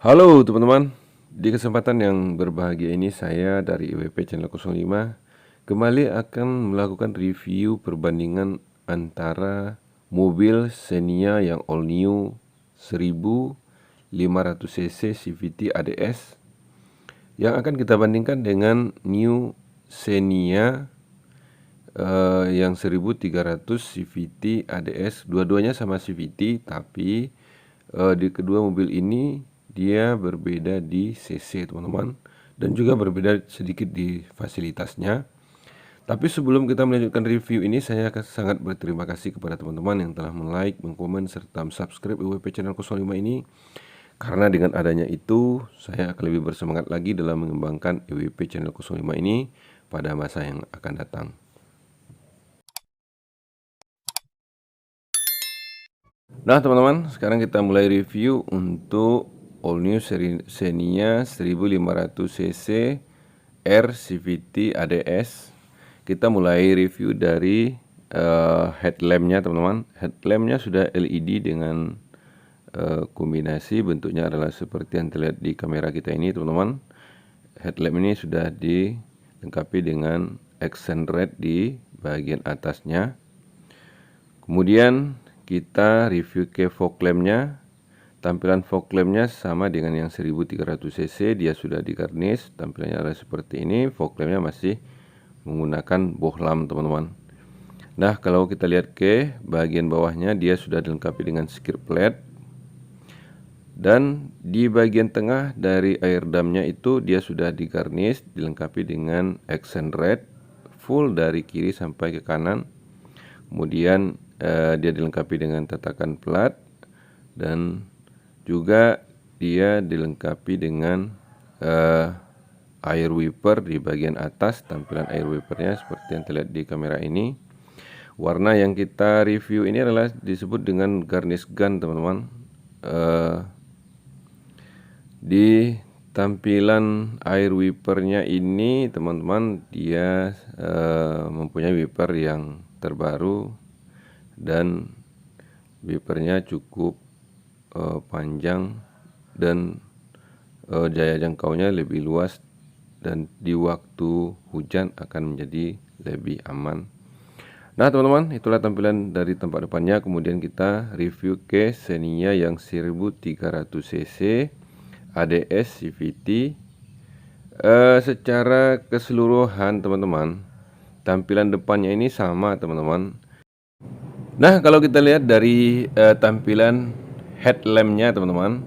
Halo teman-teman, di kesempatan yang berbahagia ini saya dari IWP Channel 05 kembali akan melakukan review perbandingan antara mobil Xenia yang all new 1500cc CVT ADS yang akan kita bandingkan dengan new Xenia yang 1300 CVT ADS. Dua-duanya sama CVT, tapi di kedua mobil ini dia berbeda di cc teman-teman, dan juga berbeda sedikit di fasilitasnya. Tapi sebelum kita melanjutkan review ini, saya sangat berterima kasih kepada teman-teman yang telah like, mengkomen, serta subscribe IWP Channel 05 ini. Karena dengan adanya itu, saya akan lebih bersemangat lagi dalam mengembangkan IWP Channel 05 ini pada masa yang akan datang. Nah teman-teman, sekarang kita mulai review untuk all new Xenia 1500cc R CVT ADS. Kita mulai review dari headlampnya teman-teman. Headlampnya sudah LED dengan kombinasi bentuknya adalah seperti yang terlihat di kamera kita ini teman-teman. Headlamp ini sudah dilengkapi dengan accent red di bagian atasnya. Kemudian kita review ke fog lampnya. Tampilan fog lampnya sama dengan yang 1300cc, dia sudah di garnish. Tampilannya adalah seperti ini. Fog lampnya masih menggunakan bohlam teman-teman. Nah, kalau kita lihat ke bagian bawahnya, dia sudah dilengkapi dengan skirt plate. Dan di bagian tengah dari air damnya itu dia sudah di garnish, dilengkapi dengan accent red full dari kiri sampai ke kanan. Kemudian dia dilengkapi dengan tatakan plat, dan juga dia dilengkapi dengan air wiper di bagian atas. Tampilan air wipernya seperti yang terlihat di kamera ini. Warna yang kita review ini adalah disebut dengan garnish gun teman-teman. Di tampilan air wipernya ini teman-teman, dia mempunyai wiper yang terbaru dan wipernya cukup panjang, dan daya jangkaunya lebih luas, dan di waktu hujan akan menjadi lebih aman. Nah teman-teman, itulah tampilan dari tempat depannya. Kemudian kita review ke Xenia yang 1300cc ADS CVT. Secara keseluruhan teman-teman, tampilan depannya ini sama teman-teman. Nah, kalau kita lihat dari tampilan headlampnya teman-teman,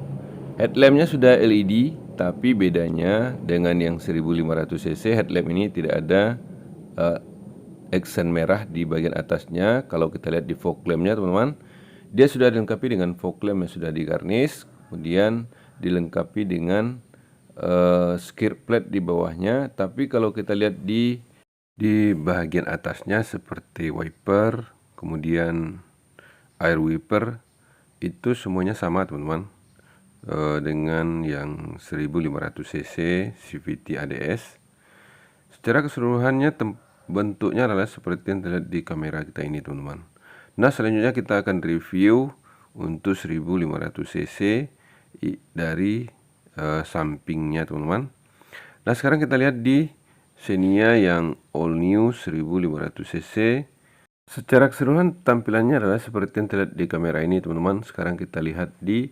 headlampnya sudah LED, tapi bedanya dengan yang 1500cc, headlamp ini tidak ada accent merah di bagian atasnya. Kalau kita lihat di fog lampnya teman-teman, dia sudah dilengkapi dengan fog lamp yang sudah di garnish, kemudian dilengkapi dengan skirt plate di bawahnya. Tapi kalau kita lihat di bagian atasnya seperti wiper, kemudian air wiper, itu semuanya sama teman-teman dengan yang 1500cc CVT ADS. Secara keseluruhannya bentuknya adalah seperti yang terlihat di kamera kita ini teman-teman. Nah, selanjutnya kita akan review untuk 1500cc dari sampingnya teman-teman. Nah, sekarang kita lihat di Xenia yang all new 1500cc. Secara keseluruhan tampilannya adalah seperti yang terlihat di kamera ini teman-teman. Sekarang kita lihat di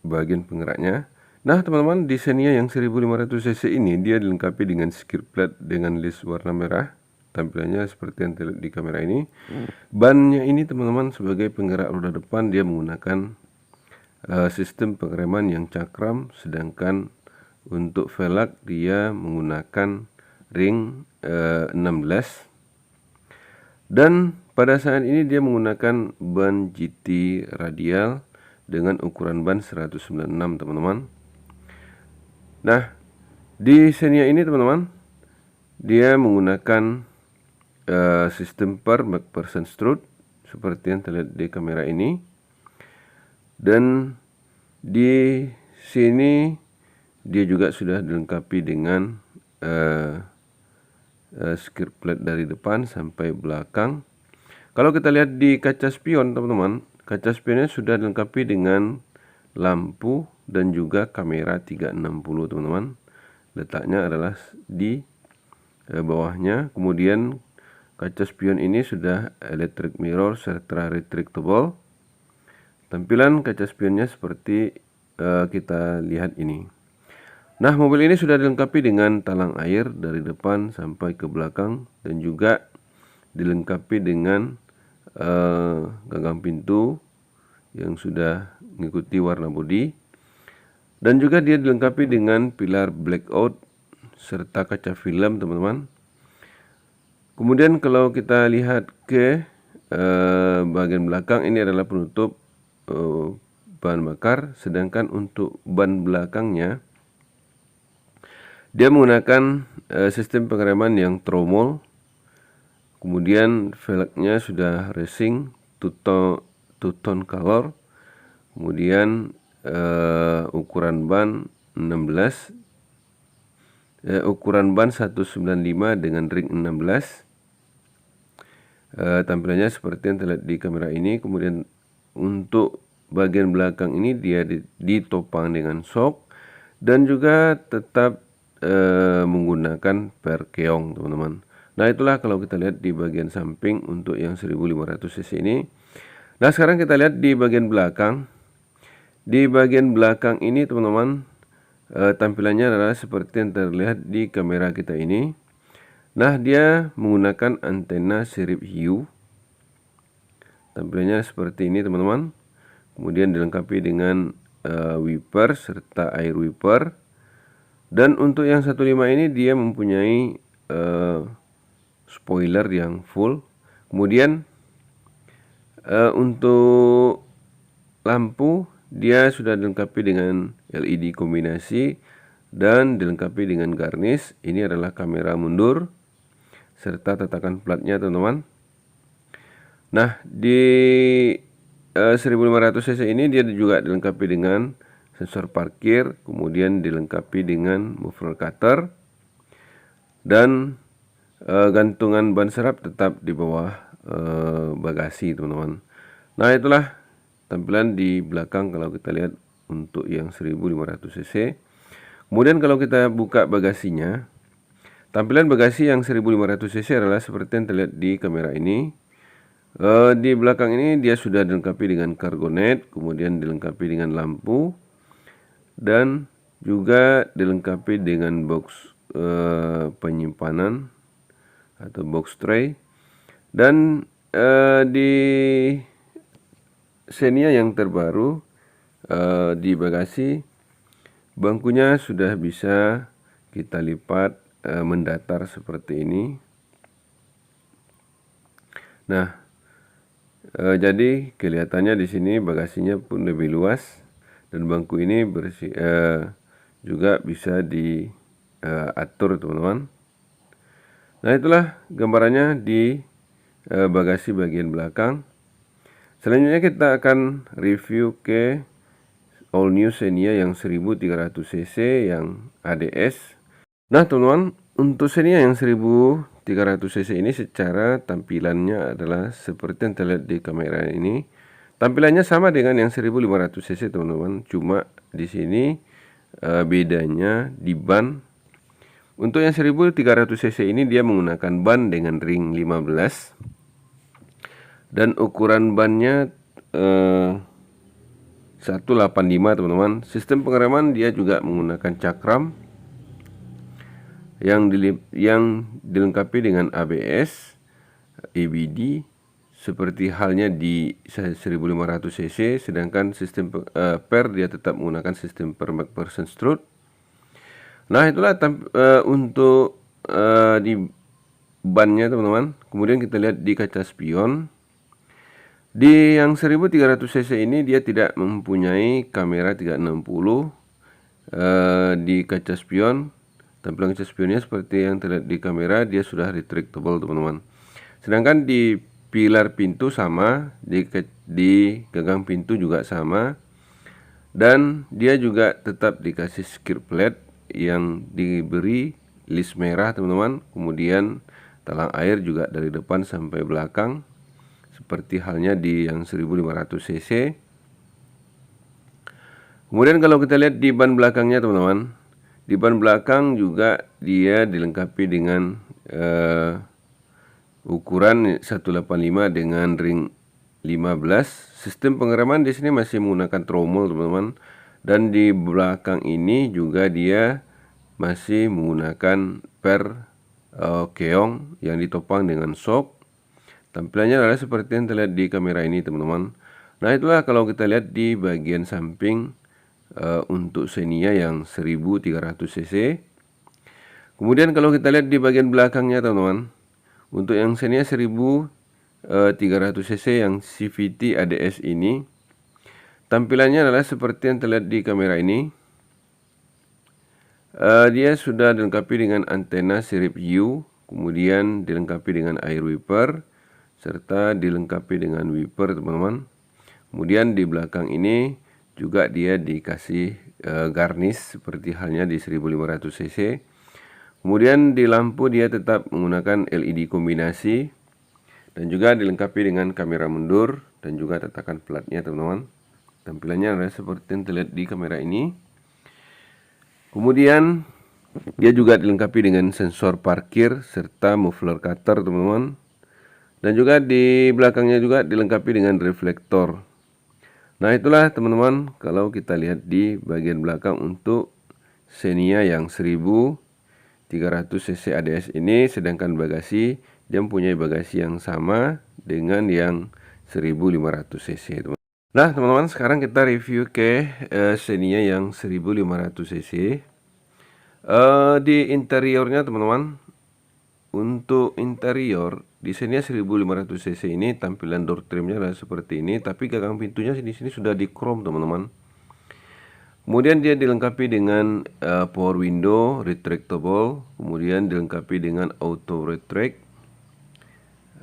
bagian penggeraknya. Nah teman-teman, di Xenia yang 1500cc ini dia dilengkapi dengan skirt plate dengan list warna merah. Tampilannya seperti yang terlihat di kamera ini. Bannya ini teman-teman, sebagai penggerak roda depan dia menggunakan sistem pengereman yang cakram, sedangkan untuk velg dia menggunakan ring 16. Dan pada saat ini dia menggunakan ban GT radial dengan ukuran ban 196 teman-teman. Nah, di Xenia ini teman-teman, dia menggunakan sistem per McPherson strut seperti yang terlihat di kamera ini. Dan di sini dia juga sudah dilengkapi dengan skirt plate dari depan sampai belakang. Kalau kita lihat di kaca spion teman-teman, kaca spionnya sudah dilengkapi dengan lampu, dan juga kamera 360 teman-teman. Letaknya adalah di bawahnya. Kemudian kaca spion ini sudah electric mirror serta retractable. Tampilan kaca spionnya seperti kita lihat ini. Nah, mobil ini sudah dilengkapi dengan talang air dari depan sampai ke belakang, dan juga dilengkapi dengan gagang pintu yang sudah mengikuti warna bodi, dan juga dia dilengkapi dengan pilar blackout serta kaca film teman-teman. Kemudian kalau kita lihat ke bagian belakang, ini adalah penutup bahan bakar, sedangkan untuk ban belakangnya dia menggunakan sistem pengereman yang tromol. Kemudian velgnya sudah racing two-tone color. Kemudian ukuran ban 16, ukuran ban 195 dengan ring 16. Tampilannya seperti yang terlihat di kamera ini. Kemudian untuk bagian belakang ini dia ditopang dengan shock, dan juga tetap menggunakan per keong teman-teman. Nah, itulah kalau kita lihat di bagian samping untuk yang 1500 cc ini. Nah, sekarang kita lihat di bagian belakang. Di bagian belakang ini teman-teman, tampilannya adalah seperti yang terlihat di kamera kita ini. Nah, dia menggunakan antena sirip hiu. Tampilannya seperti ini teman-teman. Kemudian dilengkapi dengan wiper serta air wiper. Dan untuk yang 15 ini dia mempunyai spoiler yang full. Kemudian untuk lampu dia sudah dilengkapi dengan LED kombinasi dan dilengkapi dengan garnish. Ini adalah kamera mundur serta tatakan platnya teman-teman. Nah, di 1500 cc ini dia juga dilengkapi dengan sensor parkir, kemudian dilengkapi dengan muffler cutter, dan gantungan ban serap tetap di bawah bagasi teman-teman. Nah, itulah tampilan di belakang kalau kita lihat untuk yang 1500 cc. Kemudian kalau kita buka bagasinya, tampilan bagasi yang 1500 cc adalah seperti yang terlihat di kamera ini. Di belakang ini dia sudah dilengkapi dengan cargo net, kemudian dilengkapi dengan lampu, dan juga dilengkapi dengan box penyimpanan atau box tray. Dan di Xenia yang terbaru, di bagasi bangkunya sudah bisa kita lipat mendatar seperti ini. Nah, jadi kelihatannya di sini bagasinya pun lebih luas, dan bangku ini juga bisa diatur teman-teman. Nah, itulah gambarannya di bagasi bagian belakang. Selanjutnya kita akan review ke all new Xenia yang 1300 cc yang ADS. Nah teman-teman, untuk Xenia yang 1300 cc ini secara tampilannya adalah seperti yang terlihat di kamera ini. Tampilannya sama dengan yang 1500 cc teman-teman, cuma di sini bedanya di ban. Untuk yang 1300 cc ini dia menggunakan ban dengan ring 15, dan ukuran bannya 185 teman-teman. Sistem pengereman dia juga menggunakan cakram yang dilengkapi dengan ABS, EBD, seperti halnya di 1500 cc, sedangkan sistem per dia tetap menggunakan sistem per McPherson strut. Nah, itulah untuk di bannya teman-teman. Kemudian kita lihat di kaca spion. Di yang 1300 cc ini dia tidak mempunyai kamera 360 di kaca spion. Tampilan kaca spionnya seperti yang terlihat di kamera, dia sudah retractable teman-teman. Sedangkan di pilar pintu sama, di gagang pintu juga sama, dan dia juga tetap dikasih skir plate yang diberi list merah teman-teman. Kemudian talang air juga dari depan sampai belakang seperti halnya di yang 1500 cc. Kemudian kalau kita lihat di ban belakangnya teman-teman, di ban belakang juga dia dilengkapi dengan ukuran 185 dengan ring 15. Sistem pengereman di sini masih menggunakan tromol teman-teman, dan di belakang ini juga dia masih menggunakan keong yang ditopang dengan shock. Tampilannya adalah seperti yang terlihat di kamera ini teman-teman. Nah itulah kalau kita lihat di bagian samping untuk Xenia yang 1300 cc. Kemudian kalau kita lihat di bagian belakangnya teman-teman, untuk yang Xenia 1300 cc yang CVT ADS ini, tampilannya adalah seperti yang terlihat di kamera ini. Dia sudah dilengkapi dengan antena sirip U, kemudian dilengkapi dengan air wiper, serta dilengkapi dengan wiper teman-teman. Kemudian di belakang ini juga dia dikasih garnish seperti halnya di 1500 cc. Kemudian di lampu dia tetap menggunakan LED kombinasi, dan juga dilengkapi dengan kamera mundur dan juga tatakan platnya teman-teman. Tampilannya adalah seperti yang terlihat di kamera ini. Kemudian dia juga dilengkapi dengan sensor parkir serta muffler cutter teman-teman. Dan juga di belakangnya juga dilengkapi dengan reflektor. Nah itulah teman-teman kalau kita lihat di bagian belakang untuk Xenia yang 1300 cc ADS ini, sedangkan bagasi dia mempunyai bagasi yang sama dengan yang 1500 cc teman-teman. Nah teman-teman, sekarang kita review ke Xenia yang 1500 cc. Di interiornya teman-teman, untuk interior di Xenia 1500 cc ini tampilan door trimnya adalah seperti ini, tapi gagang pintunya di sini sudah di chrome teman-teman. Kemudian dia dilengkapi dengan power window retractable, kemudian dilengkapi dengan auto retract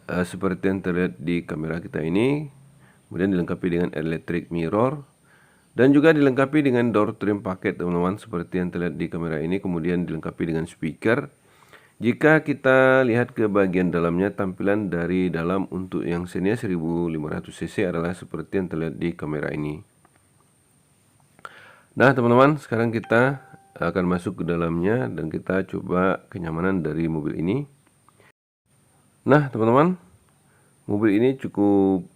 seperti yang terlihat di kamera kita ini. Kemudian dilengkapi dengan electric mirror, dan juga dilengkapi dengan door trim paket teman-teman seperti yang terlihat di kamera ini. Kemudian dilengkapi dengan speaker. Jika kita lihat ke bagian dalamnya, tampilan dari dalam untuk yang Xenia 1500 cc adalah seperti yang terlihat di kamera ini. Nah teman-teman, sekarang kita akan masuk ke dalamnya dan kita coba kenyamanan dari mobil ini. Nah teman-teman, mobil ini cukup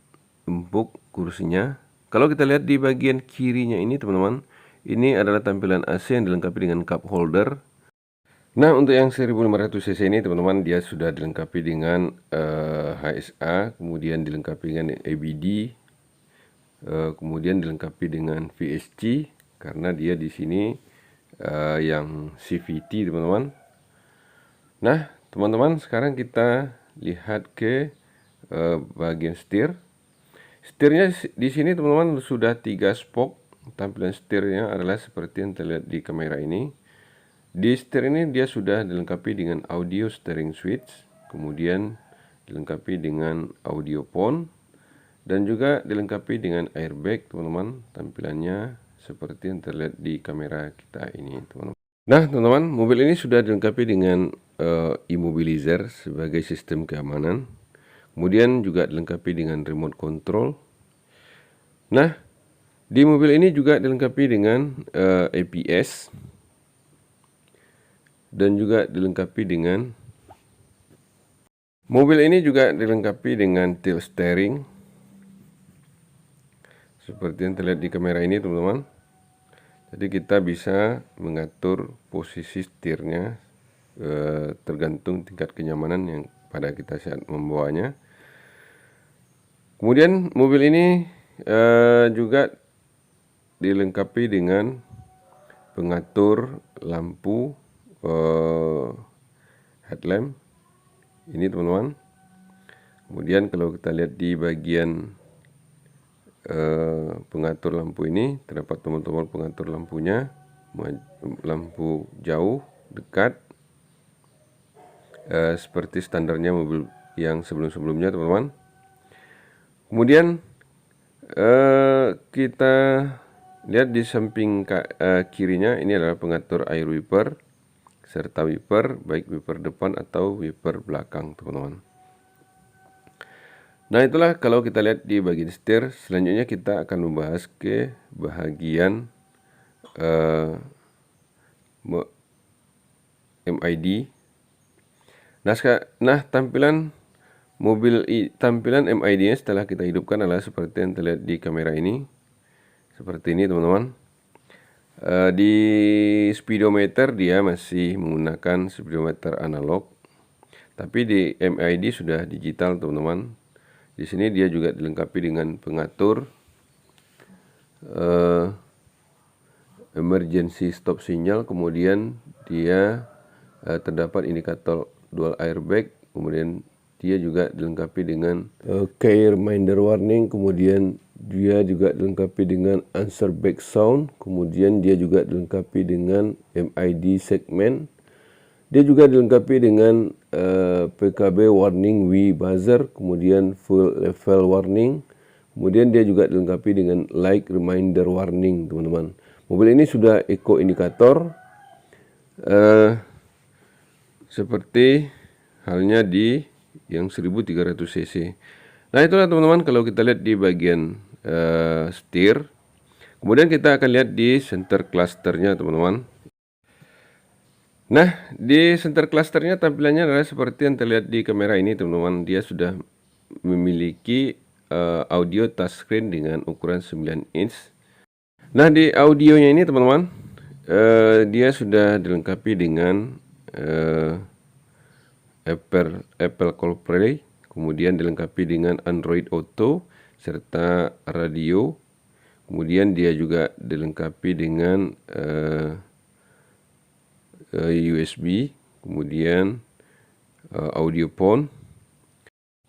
empuk kursinya. Kalau kita lihat di bagian kirinya ini teman-teman, ini adalah tampilan AC yang dilengkapi dengan cup holder. Nah untuk yang 1500 cc ini teman-teman, dia sudah dilengkapi dengan HSA, kemudian dilengkapi dengan ABD, kemudian dilengkapi dengan VSC karena dia di sini yang CVT teman-teman. Nah teman-teman, sekarang kita lihat ke bagian setir. Setirnya di sini teman-teman sudah 3 spoke. Tampilan setirnya adalah seperti yang terlihat di kamera ini. Di setir ini dia sudah dilengkapi dengan audio steering switch, kemudian dilengkapi dengan audio phone, dan juga dilengkapi dengan airbag teman-teman. Tampilannya seperti yang terlihat di kamera kita ini teman-teman. Nah teman-teman, mobil ini sudah dilengkapi dengan immobilizer sebagai sistem keamanan. Kemudian juga dilengkapi dengan remote control. Nah, di mobil ini juga dilengkapi dengan ABS dan juga dilengkapi dengan tilt steering seperti yang terlihat di kamera ini teman-teman. Jadi kita bisa mengatur posisi setirnya tergantung tingkat kenyamanan yang pada kita saat membawanya. Kemudian mobil ini juga dilengkapi dengan pengatur lampu headlamp ini teman-teman. Kemudian kalau kita lihat di bagian pengatur lampu ini, terdapat tombol-tombol pengatur lampunya, lampu jauh, dekat, seperti standarnya mobil yang sebelum-sebelumnya teman-teman. Kemudian kita lihat di samping kirinya, ini adalah pengatur air wiper serta wiper, baik wiper depan atau wiper belakang teman-teman. Nah itulah kalau kita lihat di bagian setir. Selanjutnya kita akan membahas ke bagian uh, MID. Nah, tampilan MID-nya setelah kita hidupkan adalah seperti yang terlihat di kamera ini. Seperti ini, teman-teman. Di speedometer dia masih menggunakan speedometer analog. Tapi di MID sudah digital, teman-teman. Di sini dia juga dilengkapi dengan pengatur emergency stop sinyal, kemudian dia terdapat indikator dual airbag, kemudian dia juga dilengkapi dengan key reminder warning, kemudian dia juga dilengkapi dengan answer back sound, kemudian dia juga dilengkapi dengan MID segment. Dia juga dilengkapi dengan PKB warning W buzzer, kemudian full level warning, kemudian dia juga dilengkapi dengan light reminder warning, teman-teman. Mobil ini sudah eco indikator seperti halnya di yang 1300 cc. Nah, itulah teman-teman kalau kita lihat di bagian setir. Kemudian kita akan lihat di center clusternya, teman-teman. Nah, di center clusternya tampilannya adalah seperti yang terlihat di kamera ini, teman-teman. Dia sudah memiliki audio touchscreen dengan ukuran 9 inch. Nah, di audionya ini, teman-teman, dia sudah dilengkapi dengan Apple CarPlay, kemudian dilengkapi dengan Android Auto serta radio. Kemudian dia juga dilengkapi dengan USB, kemudian audio phone.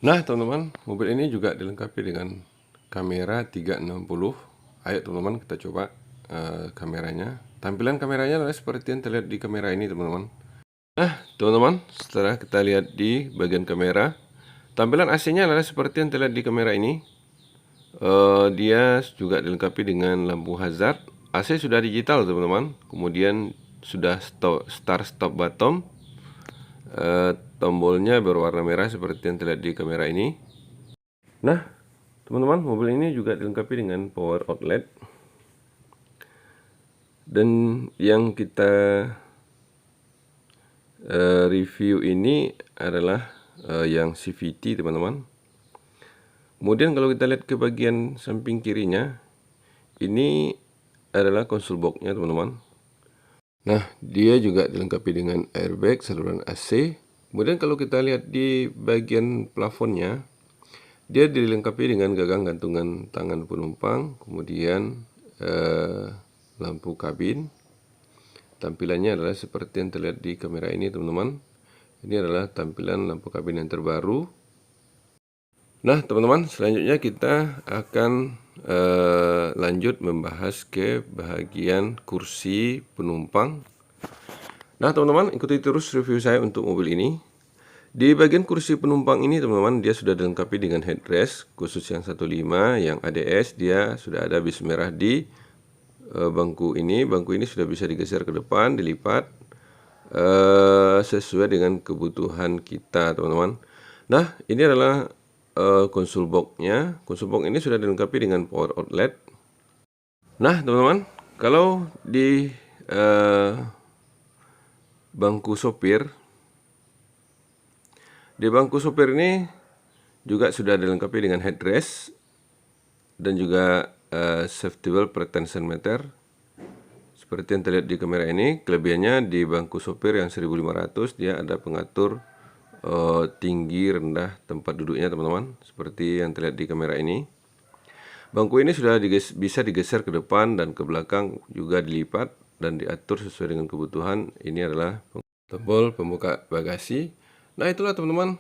Nah, teman-teman, mobil ini juga dilengkapi dengan kamera 360. Ayo teman-teman, kita coba kameranya. Tampilan kameranya adalah seperti yang terlihat di kamera ini, teman-teman. Nah, teman-teman, setelah kita lihat di bagian kamera, tampilan AC-nya adalah seperti yang terlihat di kamera ini. Dia juga dilengkapi dengan lampu hazard. AC sudah digital, teman-teman. Kemudian sudah start stop button. Tombolnya berwarna merah seperti yang terlihat di kamera ini. Nah, teman-teman, mobil ini juga dilengkapi dengan power outlet. Dan yang kita review ini adalah yang CVT, teman-teman. Kemudian kalau kita lihat ke bagian samping kirinya, ini adalah console box-nya, teman-teman. Nah, dia juga dilengkapi dengan airbag, saluran AC. Kemudian kalau kita lihat di bagian plafonnya, dia dilengkapi dengan gagang gantungan tangan penumpang, kemudian lampu kabin. Tampilannya adalah seperti yang terlihat di kamera ini, teman-teman. Ini adalah tampilan lampu kabin yang terbaru. Nah, teman-teman, selanjutnya kita akan lanjut membahas ke bagian kursi penumpang. Nah, teman-teman, ikuti terus review saya untuk mobil ini. Di bagian kursi penumpang ini, teman-teman, dia sudah dilengkapi dengan headrest khusus yang 15, yang ADS. Dia sudah ada bis merah di bangku ini. Bangku ini sudah bisa digeser ke depan, dilipat sesuai dengan kebutuhan kita, teman-teman. Nah, ini adalah console box-nya. Console box ini sudah dilengkapi dengan power outlet. Nah, teman-teman, kalau di bangku sopir, ini juga sudah dilengkapi dengan headrest dan juga safety belt pretension meter seperti yang terlihat di kamera ini. Kelebihannya di bangku sopir yang 1500 dia ada pengatur tinggi rendah tempat duduknya, teman-teman, seperti yang terlihat di kamera ini. Bangku ini sudah bisa digeser ke depan dan ke belakang, juga dilipat dan diatur sesuai dengan kebutuhan. Ini adalah tombol pembuka bagasi. Nah, itulah teman-teman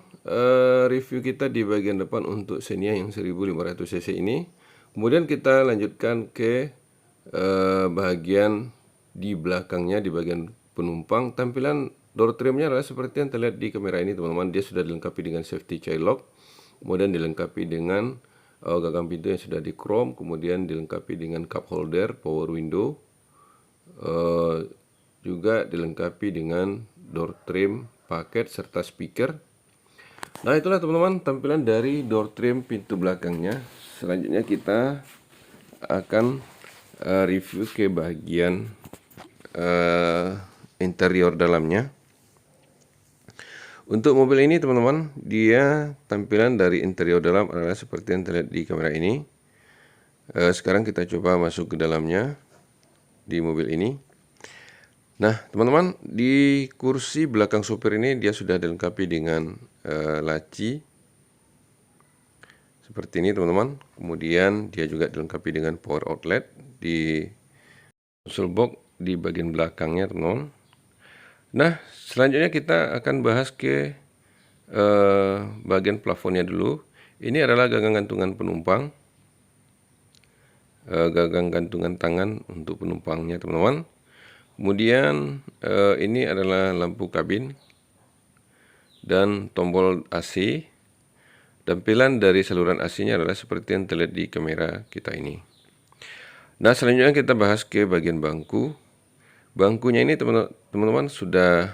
review kita di bagian depan untuk Xenia yang 1500 cc ini. Kemudian kita lanjutkan ke bagian di belakangnya, di bagian penumpang. Tampilan door trimnya adalah seperti yang terlihat di kamera ini, teman-teman. Dia sudah dilengkapi dengan safety child lock, kemudian dilengkapi dengan gagang pintu yang sudah di chrome, kemudian dilengkapi dengan cup holder, power window, juga dilengkapi dengan door trim paket serta speaker. Nah, itulah teman-teman tampilan dari door trim pintu belakangnya. Selanjutnya kita akan review ke bagian interior dalamnya. Untuk mobil ini teman-teman, dia tampilan dari interior dalam adalah seperti yang terlihat di kamera ini. Sekarang kita coba masuk ke dalamnya di mobil ini. Nah teman-teman, di kursi belakang sopir ini dia sudah dilengkapi dengan laci seperti ini teman-teman. Kemudian dia juga dilengkapi dengan power outlet di console box di bagian belakangnya teman-teman. Nah selanjutnya kita akan bahas ke bagian plafonnya dulu. Ini adalah gagang gantungan penumpang, gagang gantungan tangan untuk penumpangnya teman-teman. Kemudian ini adalah lampu kabin dan tombol AC. Tampilan dari saluran AC-nya adalah seperti yang terlihat di kamera kita ini. Nah selanjutnya kita bahas ke bagian bangku. Bangkunya ini teman-teman sudah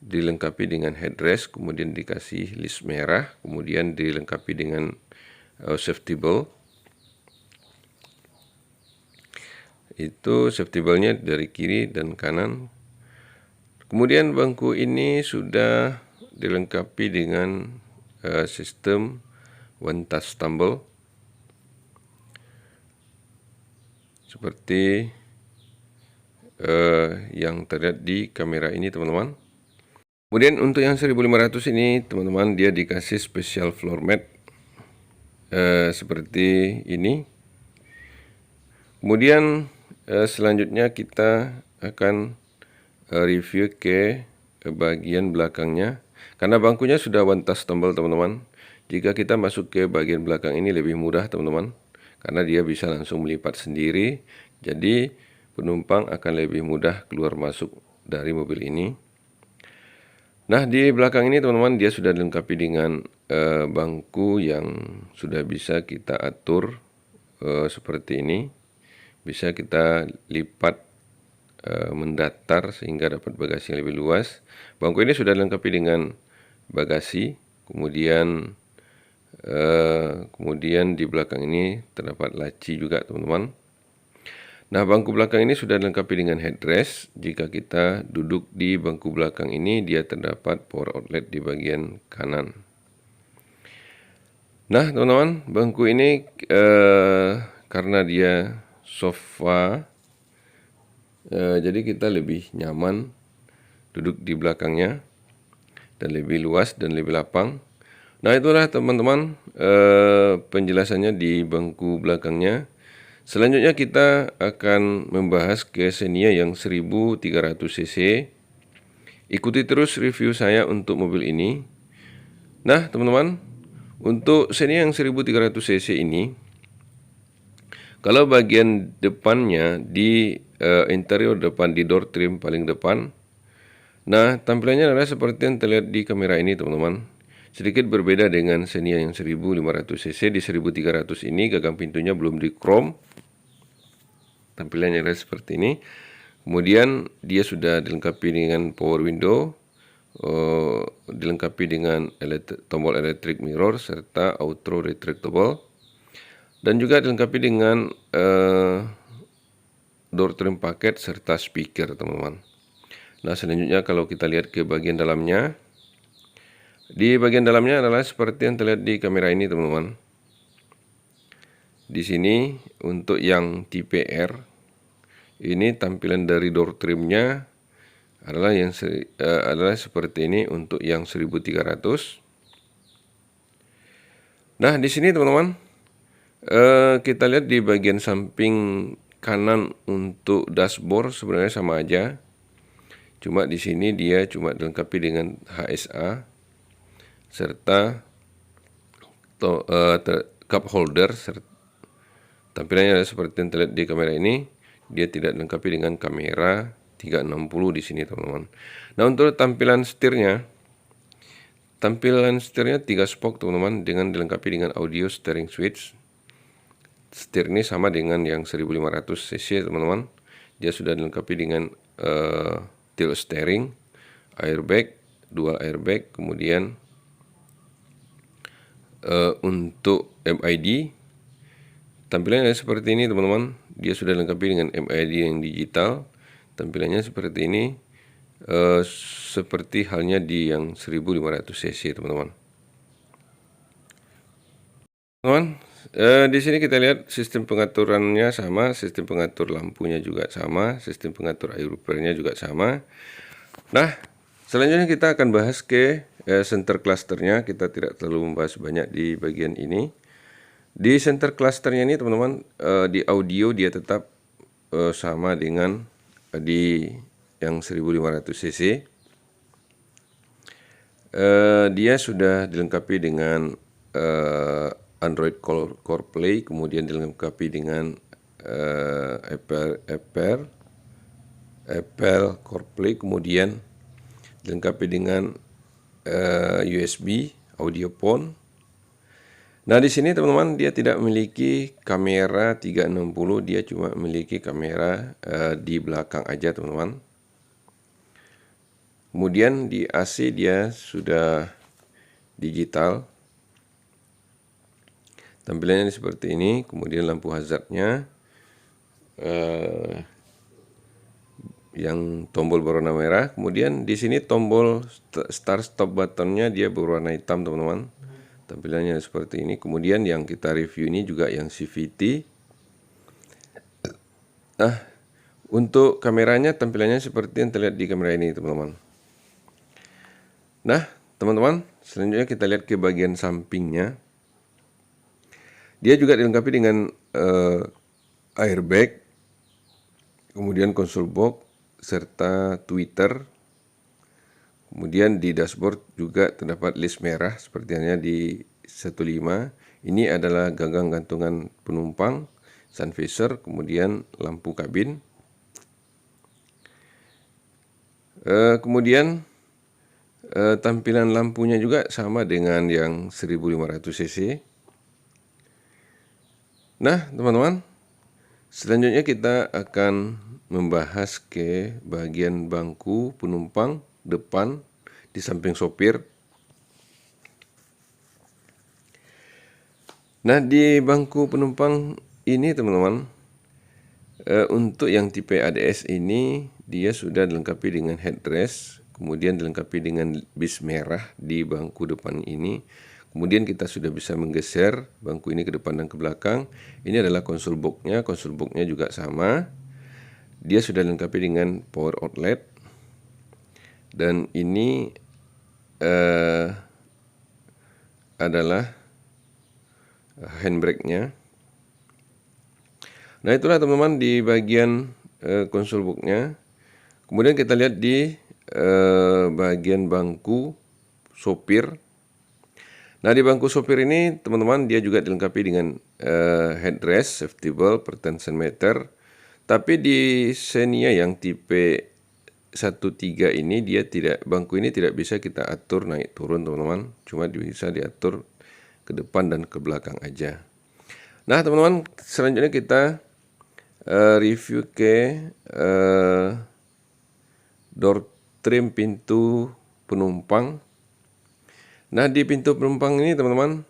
dilengkapi dengan headrest, kemudian dikasih list merah, kemudian dilengkapi dengan safety belt. Itu safety beltnya dari kiri dan kanan. Kemudian bangku ini sudah dilengkapi dengan sistem one touch tumble seperti yang terlihat di kamera ini teman-teman. Kemudian untuk yang 1500 ini teman-teman, dia dikasih special floor mat seperti ini. Kemudian selanjutnya kita akan review ke bagian belakangnya. Karena bangkunya sudah one touch tumble teman-teman, jika kita masuk ke bagian belakang ini lebih mudah teman-teman, karena dia bisa langsung melipat sendiri. Jadi penumpang akan lebih mudah keluar masuk dari mobil ini. Nah di belakang ini teman-teman, dia sudah dilengkapi dengan bangku yang sudah bisa kita atur seperti ini. Bisa kita lipat mendatar sehingga dapat bagasi yang lebih luas. Bangku ini sudah dilengkapi dengan bagasi, kemudian di belakang ini terdapat laci juga teman-teman. Nah bangku belakang ini sudah dilengkapi dengan headrest. Jika kita duduk di bangku belakang ini, dia terdapat power outlet di bagian kanan. Nah teman-teman, bangku ini karena dia sofa, jadi kita lebih nyaman duduk di belakangnya dan lebih luas dan lebih lapang. Nah itulah teman-teman penjelasannya di bangku belakangnya. Selanjutnya kita akan membahas ke Xenia yang 1300 cc. Ikuti terus review saya untuk mobil ini. Nah teman-teman, untuk Xenia yang 1300 cc ini, kalau bagian depannya di interior depan, di door trim paling depan, nah tampilannya adalah seperti yang terlihat di kamera ini teman-teman. Sedikit berbeda dengan Xenia yang 1500 cc. Di 1300 ini gagang pintunya belum di chrome, tampilannya adalah seperti ini. Kemudian dia sudah dilengkapi dengan power window, dilengkapi dengan tombol electric mirror serta auto retractable, dan juga dilengkapi dengan door trim paket serta speaker teman-teman. Nah selanjutnya kalau kita lihat ke bagian dalamnya, di bagian dalamnya adalah seperti yang terlihat di kamera ini teman-teman. Di sini untuk yang tipe R, ini tampilan dari door trimnya adalah seperti ini untuk yang 1300. Nah di sini teman-teman, kita lihat di bagian samping kanan untuk dashboard sebenarnya sama aja. Cuma di sini dia cuma dilengkapi dengan HSA serta cup holder. Tampilannya seperti yang terlihat di kamera ini. Dia tidak dilengkapi dengan kamera 360 di sini teman-teman. Nah untuk tampilan setirnya 3 spoke teman-teman, dengan dilengkapi dengan audio steering switch. Setir ini sama dengan yang 1500 cc teman-teman. Dia sudah dilengkapi dengan tilt steering, airbag, dual airbag, kemudian untuk MID, Tampilannya seperti ini teman-teman. Dia sudah dilengkapi dengan MID yang digital. Tampilannya seperti ini. Seperti halnya di yang 1500 cc teman-teman. Teman, di sini kita lihat sistem pengaturannya sama, sistem pengatur lampunya juga sama, sistem pengatur air repairnya juga sama. Nah, selanjutnya kita akan bahas ke center clusternya. Kita tidak terlalu membahas banyak di bagian ini. Di center clusternya ini teman-teman, di audio dia tetap sama dengan di yang 1500 cc. Dia sudah dilengkapi dengan Android CarPlay, kemudian dilengkapi dengan Apple CarPlay, kemudian dilengkapi dengan USB audio phone. Nah, di sini teman-teman dia tidak memiliki kamera 360, dia cuma memiliki kamera di belakang aja teman-teman. Kemudian di AC dia sudah digital. Tampilannya seperti ini, kemudian lampu hazardnya yang tombol berwarna merah. Kemudian di sini tombol start stop buttonnya dia berwarna hitam teman-teman. Tampilannya seperti ini. Kemudian yang kita review ini juga yang CVT. Nah, untuk kameranya tampilannya seperti yang terlihat di kamera ini teman-teman. Nah, teman-teman, selanjutnya kita lihat ke bagian sampingnya. Dia juga dilengkapi dengan airbag, kemudian console box, serta tweeter. Kemudian di dashboard juga terdapat list merah seperti halnya di 15. Ini adalah gagang gantungan penumpang, sun visor, kemudian lampu kabin. Kemudian tampilan lampunya juga sama dengan yang 1500 cc. Nah, teman-teman, selanjutnya kita akan membahas ke bagian bangku penumpang depan di samping sopir. Nah, di bangku penumpang ini teman-teman, untuk yang tipe ADS ini dia sudah dilengkapi dengan headrest, kemudian dilengkapi dengan bis merah di bangku depan ini. Kemudian kita sudah bisa menggeser bangku ini ke depan dan ke belakang. Ini adalah console box-nya juga sama. Dia sudah dilengkapi dengan power outlet. Dan ini adalah handbrake-nya. Nah, itulah teman-teman di bagian console box-nya. Kemudian kita lihat di bagian bangku sopir. Nah, di bangku sopir ini teman-teman dia juga dilengkapi dengan headrest, safety belt, pretension meter. Tapi di Xenia yang tipe 13 ini dia bangku ini tidak bisa kita atur naik turun teman-teman, cuma bisa diatur ke depan dan ke belakang aja. Nah, teman-teman, selanjutnya kita review ke door trim pintu penumpang. Nah, di pintu penumpang ini teman-teman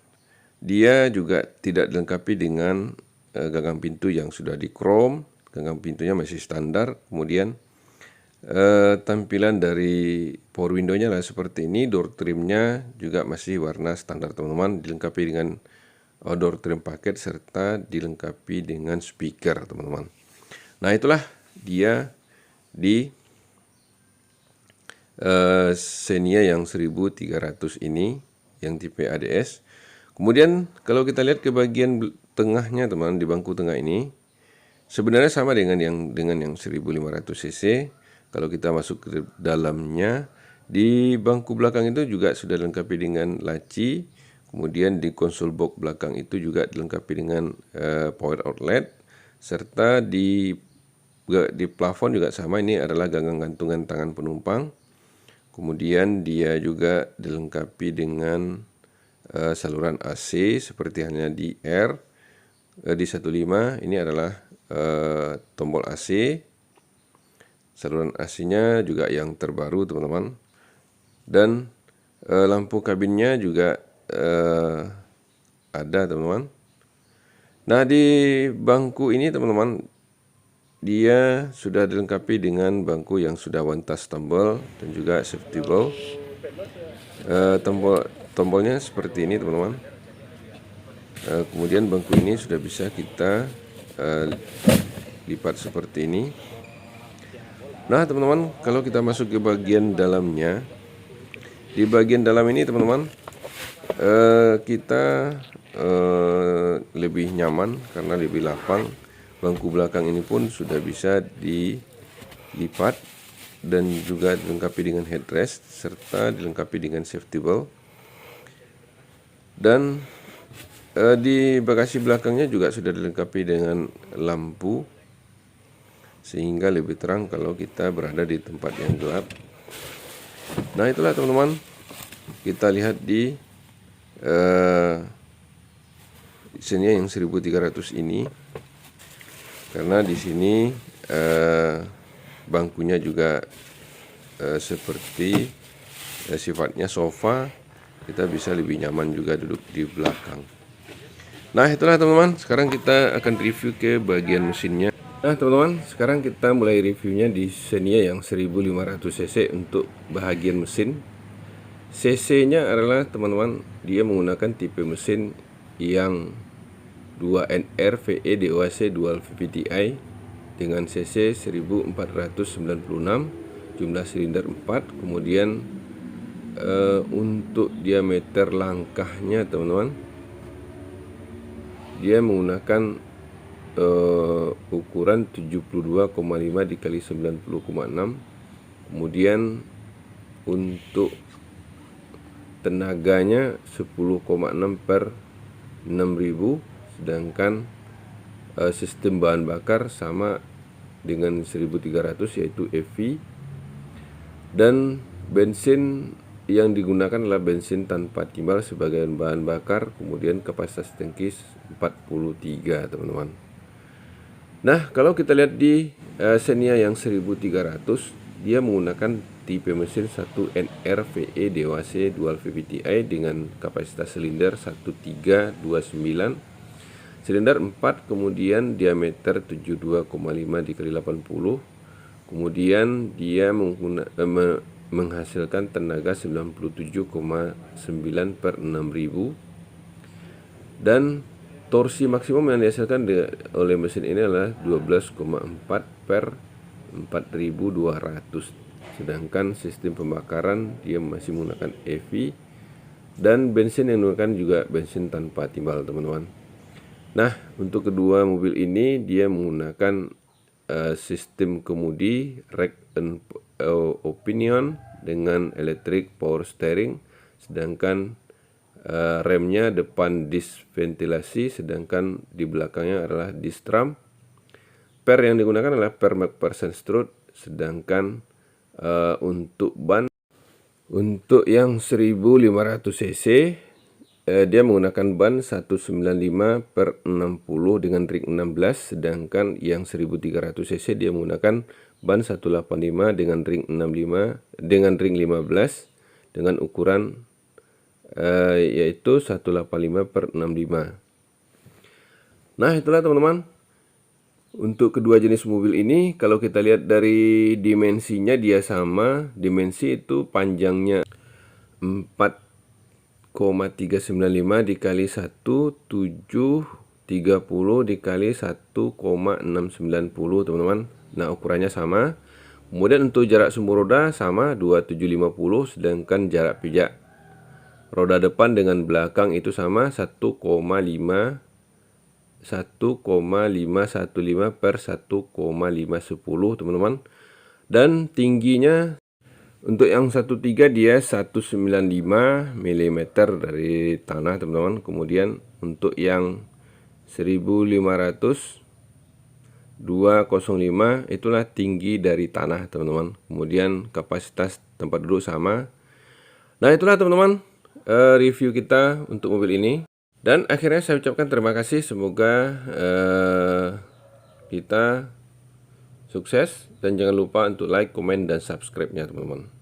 dia juga tidak dilengkapi dengan gagang pintu yang sudah di chrome. Gagang pintunya masih standar. Kemudian tampilan dari power window-nya lah seperti ini. Door trimnya juga masih warna standar teman-teman, dilengkapi dengan door trim paket serta dilengkapi dengan speaker teman-teman. Nah, itulah dia di Xenia yang 1300 ini yang tipe ADS. Kemudian kalau kita lihat ke bagian tengahnya teman, di bangku tengah ini sebenarnya sama dengan yang 1500 cc. Kalau kita masuk ke dalamnya, di bangku belakang itu juga sudah dilengkapi dengan laci. Kemudian di console box belakang itu juga dilengkapi dengan power outlet, serta di plafon juga sama, ini adalah gagang gantungan tangan penumpang. Kemudian dia juga dilengkapi dengan saluran AC seperti halnya di R. Di 15 ini adalah tombol AC. Saluran AC-nya juga yang terbaru teman-teman. Dan lampu kabinnya juga ada teman-teman. Nah, di bangku ini teman-teman, dia sudah dilengkapi dengan bangku yang sudah one touch tombol dan juga safety belt. Tombolnya seperti ini teman-teman. Kemudian bangku ini sudah bisa kita lipat seperti ini. Nah teman-teman, kalau kita masuk ke bagian dalamnya, di bagian dalam ini teman-teman, kita lebih nyaman karena lebih lapang. Bangku belakang ini pun sudah bisa dilipat dan juga dilengkapi dengan headrest serta dilengkapi dengan safety belt. Dan di bagasi belakangnya juga sudah dilengkapi dengan lampu sehingga lebih terang kalau kita berada di tempat yang gelap. Nah itulah teman-teman, kita lihat di Xenia yang 1300 ini, karena di sini bangkunya juga seperti sifatnya sofa, kita bisa lebih nyaman juga duduk di belakang. Nah itulah teman-teman, sekarang kita akan review ke bagian mesinnya. Nah teman-teman, sekarang kita mulai reviewnya di Xenia yang 1500 cc untuk bahagian mesin. cc nya adalah teman-teman, dia menggunakan tipe mesin yang 2NR VE DOAC Dual VVTi dengan cc 1496, jumlah silinder 4. Kemudian untuk diameter langkahnya teman-teman, dia menggunakan ukuran 72,5 dikali 90,6. Kemudian untuk tenaganya 10,6 per 6000, sedangkan sistem bahan bakar sama dengan 1300 yaitu EV, dan bensin yang digunakan adalah bensin tanpa timbal sebagai bahan bakar. Kemudian kapasitas tangki 43 teman-teman. Nah kalau kita lihat di Xenia yang 1300, dia menggunakan tipe mesin 1NR VE DOAC Dual VVTi dengan kapasitas silinder 1329, silinder 4, kemudian diameter 72,5 dikali 80. Kemudian dia menghasilkan tenaga 97,9 per 6000, dan torsi maksimum yang dihasilkan oleh mesin ini adalah 12,4 per 4200. Sedangkan sistem pembakaran dia masih menggunakan EV, dan bensin yang digunakan juga bensin tanpa timbal teman-teman. Nah untuk kedua mobil ini dia menggunakan sistem kemudi rack and opinion dengan electric power steering, sedangkan remnya depan disc ventilasi, sedangkan di belakangnya adalah disc drum. Per yang digunakan adalah per McPherson Strut, sedangkan untuk ban, untuk yang 1500 cc dia menggunakan ban 195 per 60 dengan ring 16, sedangkan yang 1300 cc dia menggunakan ban 185 dengan ring 65 dengan ring 15 dengan ukuran yaitu 185 per 65. Nah itulah teman-teman, untuk kedua jenis mobil ini. Kalau kita lihat dari dimensinya, dia sama. Dimensi itu panjangnya 4,395 dikali 1,730 dikali 1,690 teman-teman. Nah ukurannya sama. Kemudian untuk jarak sumbu roda sama 2750, sedangkan jarak pijak roda depan dengan belakang itu sama 1,515 per 1,510 teman-teman. Dan tingginya untuk yang 13 dia 195 mm dari tanah teman-teman. Kemudian untuk yang 1500 205 itulah tinggi dari tanah teman-teman. Kemudian kapasitas tempat duduk sama. Nah itulah teman-teman review kita untuk mobil ini. Dan akhirnya saya ucapkan terima kasih. Semoga kita sukses, dan jangan lupa untuk like, komen, dan subscribe-nya teman-teman.